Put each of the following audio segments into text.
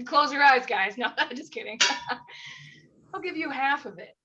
Close your eyes, guys. No, just kidding. I'll give you half of it.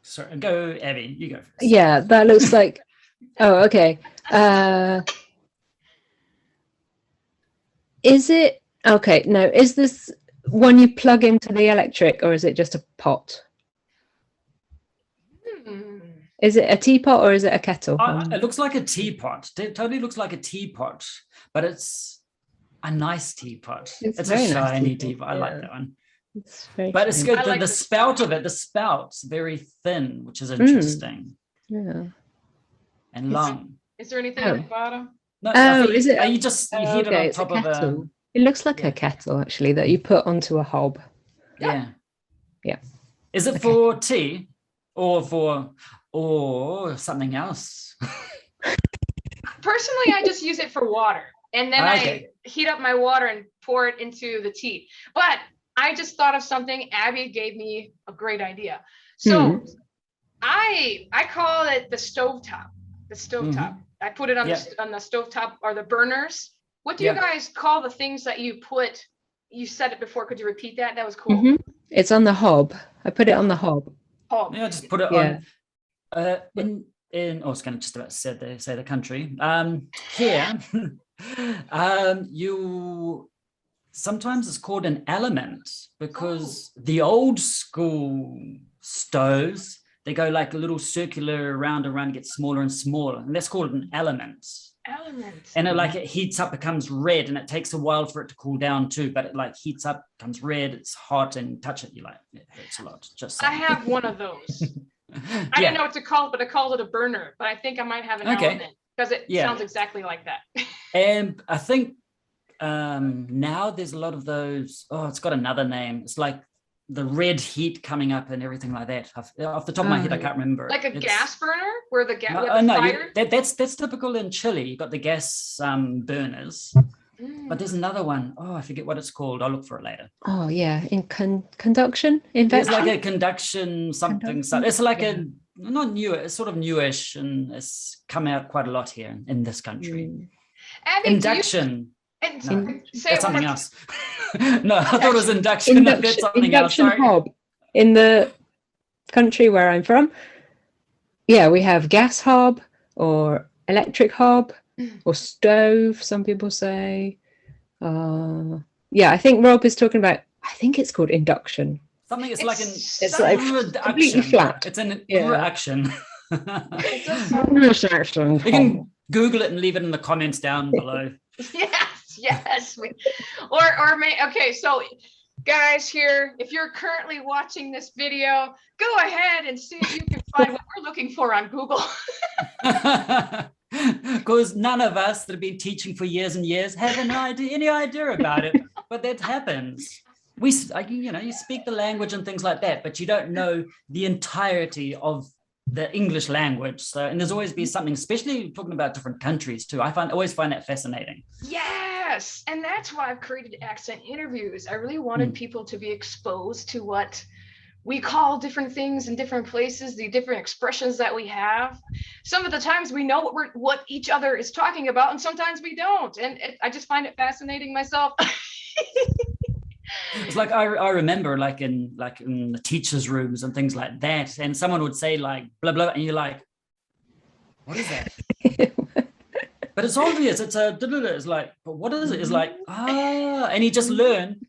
Sorry, go, Abby. You go first. Yeah, that looks like. Oh, okay. Is it okay? No, is this one you plug into the electric, or is it just a pot? Is it a teapot or is it a kettle? It looks like a teapot. It totally looks like a teapot, but it's a nice teapot. It's a shiny nice teapot. I like that one. It's but it's good. The spout of it, the spout's very thin, which is interesting. Yeah. And long. Is there anything at the bottom? No, is it? You just heat it on top of a. It looks like a kettle actually that you put onto a hob. Yeah. Yeah. Is it for tea or something else? Personally, I just use it for water, and then I heat up my water and pour it into the tea. But I just thought of something. Abby gave me a great idea. So I call it the stovetop. The stovetop. I put it on the stovetop or the burners. What do you guys call the things that you put? You said it before. Could you repeat that? That was cool. It's on the hob. I put it on the hob. Yeah, just put it on. I was going to just about say the country. Here, you sometimes it's called an element because the old school stoves, they go like a little circular around and get smaller and smaller, and that's called an element. And it heats up, becomes red, and it takes a while for it to cool down too, but it like heats up, becomes red, it's hot, and touch it, you like it hurts a lot. Just I have one of those. I didn't know what to call it, but I called it a burner, but I think I might have an element because it sounds exactly like that. And I think now there's a lot of those. It's got another name. It's like the red heat coming up and everything like that. Off the top of my head, I can't remember. Like a gas burner where the gas fire? That's typical in Chile. You got the gas burners. But there's another one. I forget what it's called. I'll look for it later. Oh yeah, in conduction. It's like a conduction something. It's like not new. It's sort of newish, and it's come out quite a lot here in this country. Induction. That's something else. No, I thought it was induction. That's something induction else. Hob. In the country where I'm from, we have gas hob or electric hob or stove. Some people say. I think Rob is talking about. I think it's called induction. Something. It's like completely flat. It's an reaction. You can Google it and leave it in the comments down below. Yes. So guys here, if you're currently watching this video, go ahead and see if you can find what we're looking for on Google. Because none of us that have been teaching for years and years have any idea about it, but that happens. You speak the language and things like that, but you don't know the entirety of the English language. So, and there's always be something, especially talking about different countries too. I always find that fascinating. Yes, and that's why I've created accent interviews. I really wanted people to be exposed to what we call different things in different places, the different expressions that we have. Some of the times we know what each other is talking about, and sometimes we don't. And I just find it fascinating myself. It's like I remember like in the teachers' rooms and things like that, and someone would say like blah blah, and you're like, what is that? But it's obvious. It's like, but what is it? It's like and you just learn.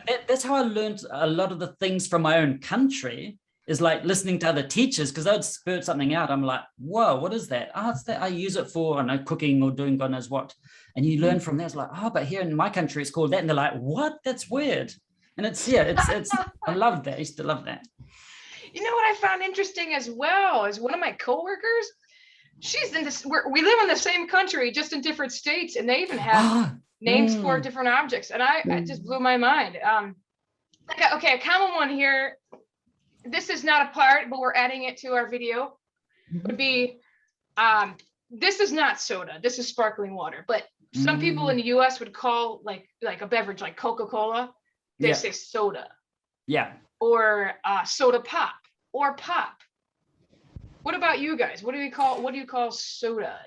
And that's how I learned a lot of the things from my own country, is like listening to other teachers, because they'd spurt something out. I'm like, whoa, what is that? It's that I use it for, I know, cooking or doing God knows what. And you learn from that. It's like, but here in my country, it's called that. And they're like, what? That's weird. And it's I loved that. I used to love that. You know what I found interesting as well is one of my coworkers, she's in this, we live in the same country, just in different states. And they even have names for different objects. And it just blew my mind. Okay, a common one here. This is not a part, but we're adding it to our video. Would be, this is not soda. This is sparkling water. But some people in the U.S. would call like a beverage like Coca-Cola. They say soda. Yeah. Or soda pop or pop. What about you guys? What do you call soda?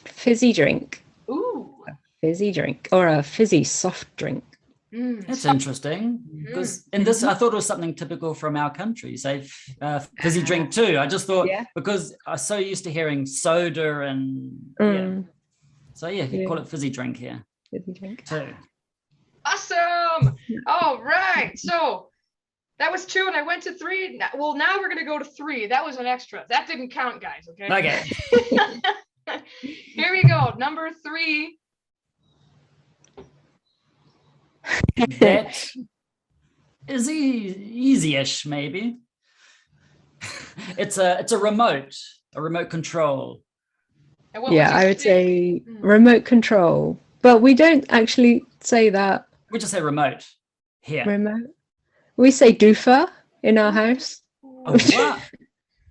Fizzy drink. Ooh. Fizzy drink or a fizzy soft drink. That's interesting, because in this I thought it was something typical from our country, say fizzy drink too. I just thought because I'm so used to hearing soda and so you call it fizzy drink here. Fizzy drink too. Awesome. All right, so that was 2 and I went to 3. Well, now we're gonna go to 3. That was an extra. That didn't count, guys. Okay. Here we go. Number 3. That is easy-ish, maybe. It's a remote control. I would say remote control, but we don't actually say that. We just say remote here. Remote. We say doofer in our house. Oh, what?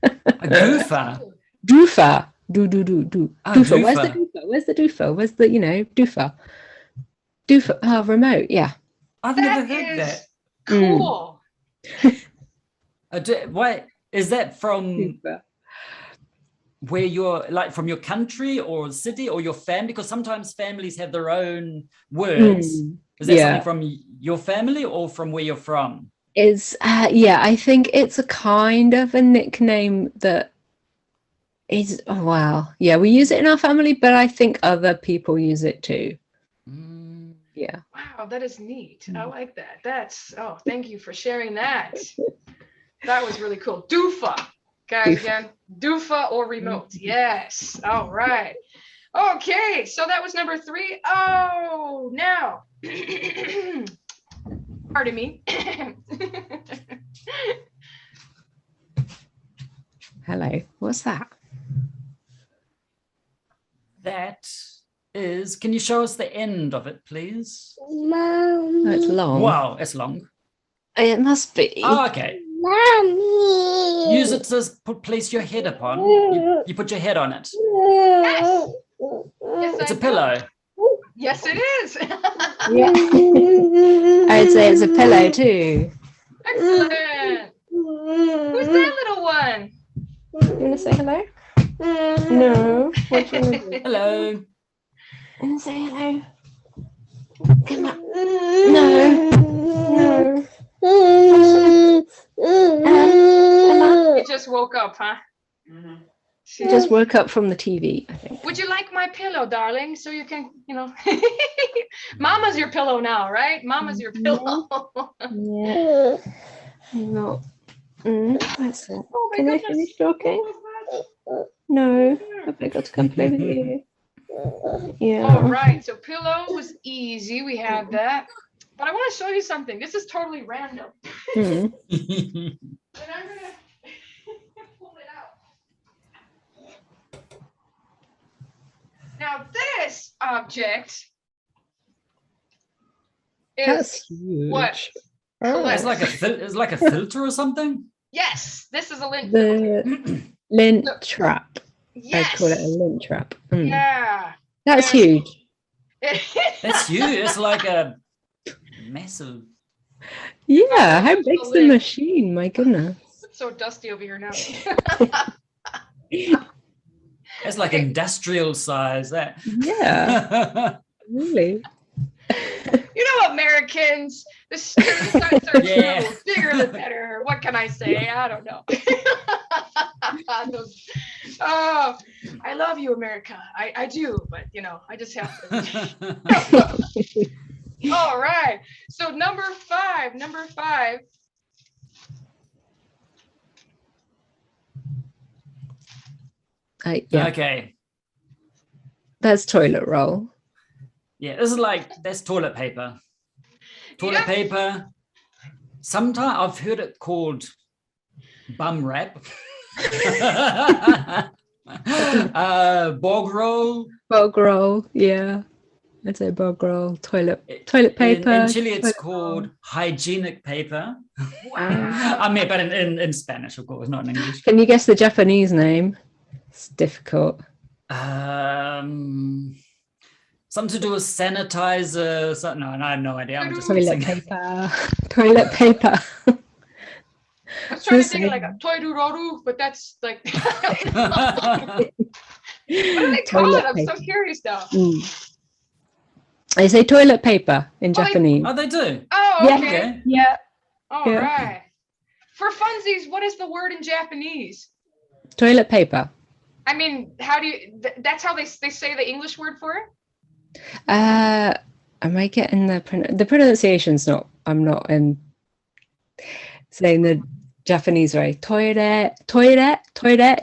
A goofer. Doofer. Do. Oh, doofer. doofer. Where's the doofer? Where's the doofer? Doofer. Oh, remote. Yeah. I've never heard that. Cool. Wait, is that from Doofer. where you're like from your country or city or your family? Because sometimes families have their own words. Is that something from your family or from where you're from? It's I think it's a kind of a nickname that is we use it in our family, but I think other people use it too. Yeah. Wow, that is neat. I like that. Thank you for sharing that. That was really cool. Doofa. Guys, again, doofa or remote. Yes. All right. Okay, so that was number 3. Oh, now. Pardon me. Hello. What's that? That is, can you show us the end of it, please? Oh, it's long. Wow, it's long. It must be. Oh, okay. Mommy. Use it to place your head upon. You put your head on it. Yes. It's a pillow. Yes, it is. Yeah. I'd say it's a pillow too. Excellent. Who's that little one? You want to say hello? No. What do you want to do? Hello. You want to say hello? Come on. No. You just woke up, huh? She just woke up from the TV, I think. Would you like my pillow, darling? So you can, Mama's your pillow now, right? Mama's your pillow. Yeah. No. That's it. Oh, Can I finish talking? No. Have I got to come play with you? Yeah. All right. So pillow was easy. We have that. But I want to show you something. This is totally random. And I'm going to pull it out. Now this object is huge. what? It's like a filter or something. Yes, this is a lint. The lint trap. Yes. I call it a lint trap. Yeah. That's huge. That's huge. It's like a massive. Yeah, how big's the machine? My goodness. It's so dusty over here now. It's like industrial size. That. Yeah. Really. Americans, the stereotypes are true. Bigger the better. What can I say? I don't know. Oh, I love you, America. I do, but I just have to. All right. So number five. Okay. That's toilet roll. Yeah, this is that's toilet paper. Toilet paper. Sometimes I've heard it called bum wrap. Bog roll. Bog roll, yeah. I'd say bog roll, toilet paper. In Chile, it's called hygienic paper. I mean, but in Spanish, of course, not in English. Can you guess the Japanese name? It's difficult. Something to do with sanitizer. No, I have no idea. I'm just toilet paper. Toilet paper. I was trying to think like a toiruroru, but that's like. What do they call it? I'm so curious now. They say toilet paper in Oh, they- Japanese. Oh, they do. Oh, Yeah. okay. Yeah. All Yeah. right. For funsies, what is the word in Japanese? Toilet paper. I mean, how do you? That's how they say the English word for it. Am I getting the pronunciation's not? I'm not saying the Japanese way. Toilet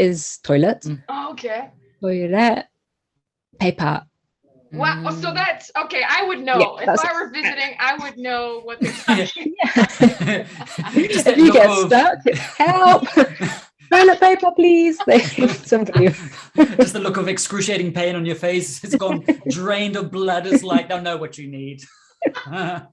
is toilet. Oh, okay. Toilet paper. Wow. So that's okay. I would know Yeah, if I were visiting. I would know what they're talking. Just If that you look get of- stuck, help! Toilet paper, please. Somebody. Just the look of excruciating pain on your face. It's gone drained of blood. It's like, I know what you need. How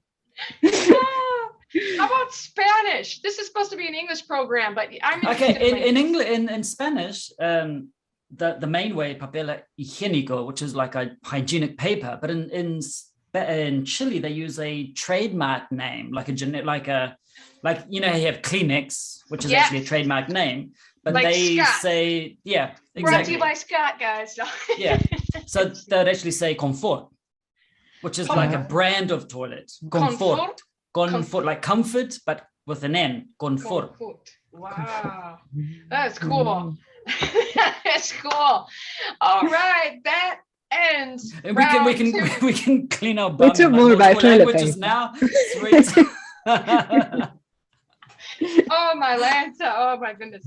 about Spanish? This is supposed to be an English program, but I'm interested okay. In English, in Spanish, the main way, papel higiénico, which is like a hygienic paper, but in Chile they use a trademark name, like you know, you have Kleenex, which is actually a trademark name, but like they Scott. say, yeah, Brought to exactly. you by Scott, guys. Yeah, so they'd actually say Confort, which is like a brand of toilet. Confort. Confort, like comfort, but with an N. Confort. Wow, that's cool. That's cool. All right, that ends. And round we can clean our bum. We talk more about toilet languages paper. now. Sweet. Oh my Lanta. Oh my goodness.